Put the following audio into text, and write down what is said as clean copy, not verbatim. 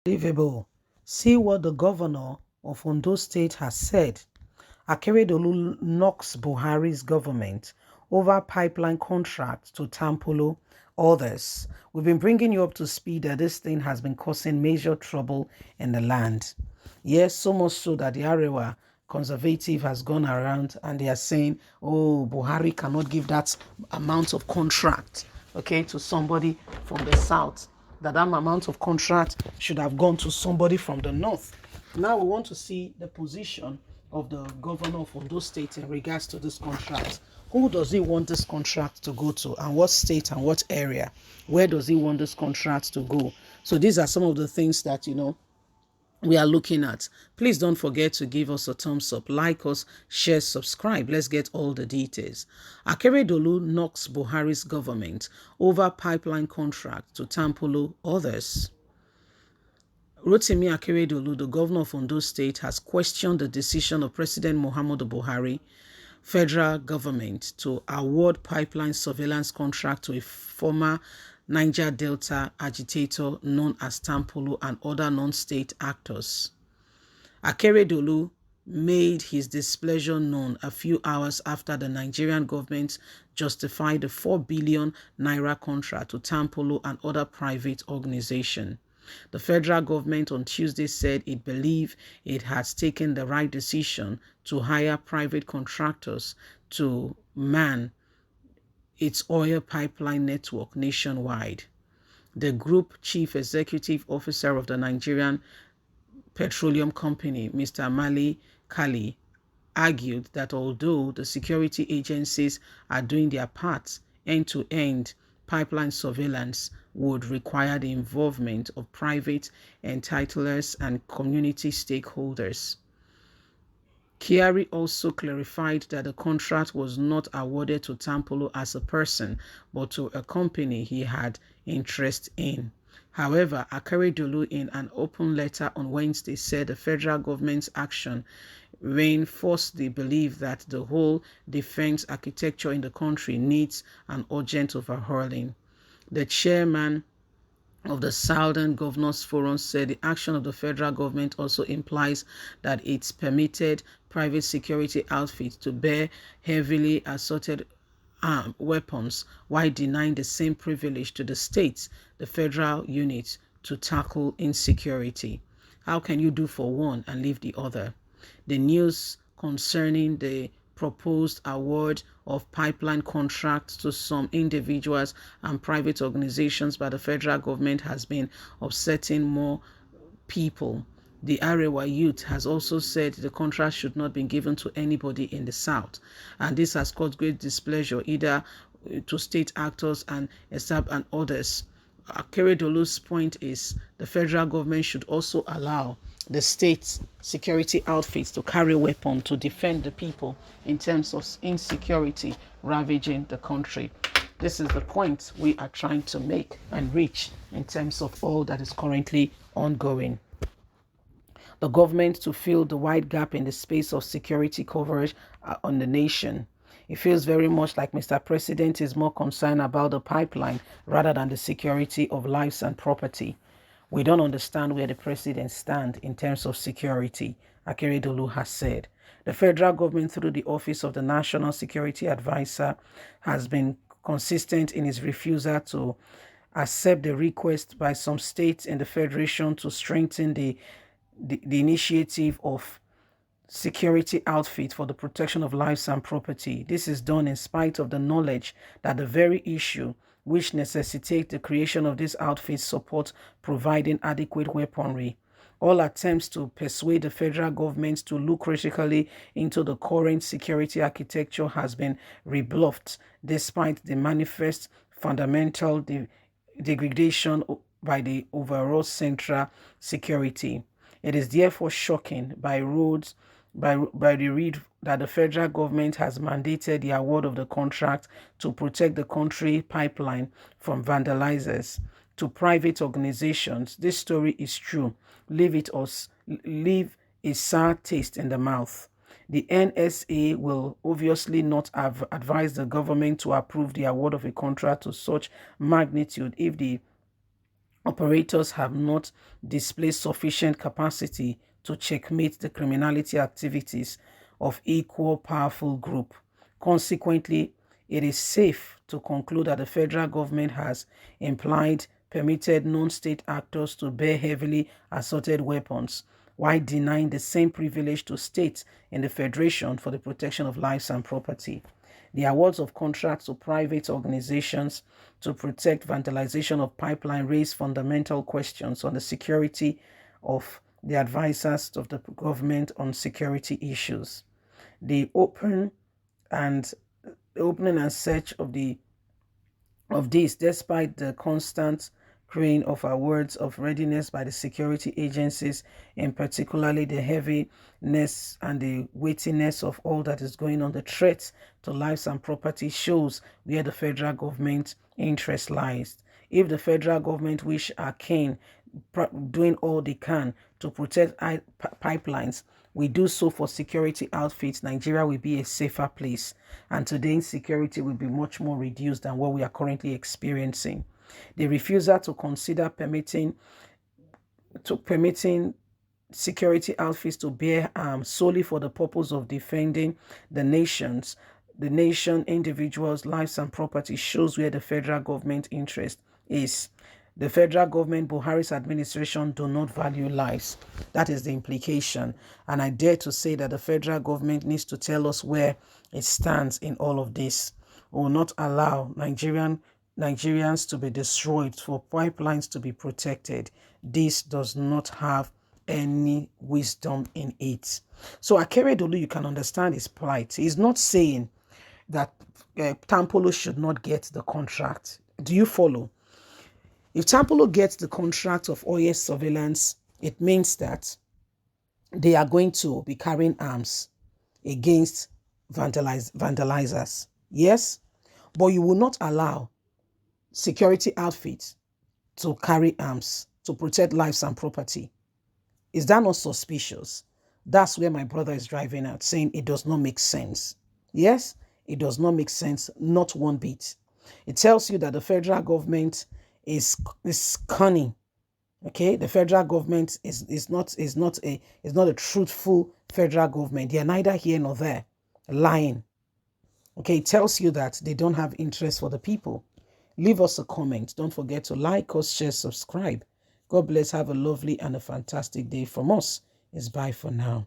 Unbelievable. See what the governor of Ondo State has said. Akeredolu knocks Buhari's government over pipeline contract to Tampolo others. We've been bringing you up to speed that this thing has been causing major trouble in the land. Yes, so much so that the Arewa conservative has gone around and they are saying, oh, Buhari cannot give that amount of contract, okay, to somebody from the south. That amount of contract should have gone to somebody from the north. Now we want to see the position of the governor of Ondo State in regards to this contract. Who does he want this contract to go to, and what state and what area? Where does he want this contract to go? So these are some of the things that, we are looking at. Please don't forget to give us a thumbs up, like us, share, subscribe. Let's get all the details. Akeredolu knocks Buhari's government over pipeline contract to Tampolo others. Rotimi Akeredolu, the governor of Ondo State, has questioned the decision of President Muhammadu Buhari federal government to award pipeline surveillance contract to a former Niger Delta agitator known as Tampolo and other non-state actors. Akeredolu made his displeasure known a few hours after the Nigerian government justified the 4 billion naira contract to Tampolo and other private organizations. The federal government on Tuesday said it believed it has taken the right decision to hire private contractors to man its oil pipeline network nationwide. The group chief executive officer of the Nigerian Petroleum Company, Mr. Mali Kali, argued that although the security agencies are doing their part, end-to-end pipeline surveillance would require the involvement of private entitlers and community stakeholders. Kyari also clarified that the contract was not awarded to Tampolo as a person, but to a company he had interest in. However, Akeredolu in an open letter on Wednesday said the federal government's action reinforced the belief that the whole defense architecture in the country needs an urgent overhauling. The chairman of the Southern Governors Forum said the action of the federal government also implies that it's permitted private security outfits to bear heavily assaulted weapons while denying the same privilege to the states, the federal units, to tackle insecurity. How can you do for one and leave the other? The news concerning the proposed award of pipeline contracts to some individuals and private organizations by the federal government has been upsetting more people. The Arewa youth has also said the contract should not be given to anybody in the South, and this has caused great displeasure either to state actors and others. Akeredolu's point is the federal government should also allow the state security outfits to carry weapons to defend the people in terms of insecurity ravaging the country. This is the point we are trying to make and reach in terms of all that is currently ongoing. The government to fill the wide gap in the space of security coverage on the nation. It feels very much like Mr. President is more concerned about the pipeline rather than the security of lives and property. We don't understand where the president stands in terms of security, Akeredolu has said. The federal government, through the Office of the National Security Advisor, has been consistent in its refusal to accept the request by some states in the federation to strengthen the initiative of security outfit for the protection of lives and property. This is done in spite of the knowledge that the very issue which necessitates the creation of this outfit support providing adequate weaponry. All attempts to persuade the federal government to look critically into the current security architecture has been rebuffed, despite the manifest fundamental degradation by the overall central security. It is therefore shocking by the read that the federal government has mandated the award of the contract to protect the country pipeline from vandalizers to private organizations. This story is true. Leave a sour taste in the mouth. The NSA will obviously not have advised the government to approve the award of a contract to such magnitude if the operators have not displayed sufficient capacity to checkmate the criminality activities of equal powerful group. Consequently, it is safe to conclude that the federal government has implied permitted non-state actors to bear heavily assorted weapons while denying the same privilege to states in the Federation for the protection of lives and property. The awards of contracts to private organizations to protect vandalization of pipeline raise fundamental questions on the security of the advisors of the government on security issues. The and opening and search of this, despite the constant crane of awards of readiness by the security agencies, and particularly the heaviness and the weightiness of all that is going on, the threats to lives and property shows where the federal government interest lies. If the federal government wish arcane doing all they can to protect pipelines, we do so for security outfits, Nigeria will be a safer place. And today, insecurity will be much more reduced than what we are currently experiencing. The refusal to consider permitting security outfits to bear arms solely for the purpose of defending the nation, individuals' lives and property shows where the federal government interest is. The federal government, Buhari's administration, do not value lives. That is the implication. And I dare to say that the federal government needs to tell us where it stands in all of this. We will not allow Nigerians to be destroyed, for pipelines to be protected. This does not have any wisdom in it. So Akeredolu, you can understand his plight. He's not saying that Tampolo should not get the contract. Do you follow? If Tampolo gets the contract of oil surveillance, it means that they are going to be carrying arms against vandalizers. Yes, but you will not allow security outfits to carry arms to protect lives and property. Is that not suspicious? That's where my brother is driving at, saying it does not make sense. Yes, it does not make sense, not one bit. It tells you that the federal government is cunning. Okay, the federal government is not a truthful federal government. They are neither here nor there, lying. Okay, it tells you that they don't have interest for the people. Leave us a comment. Don't forget to like us, share, subscribe. God bless. Have a lovely and a fantastic day from us. It's bye for now.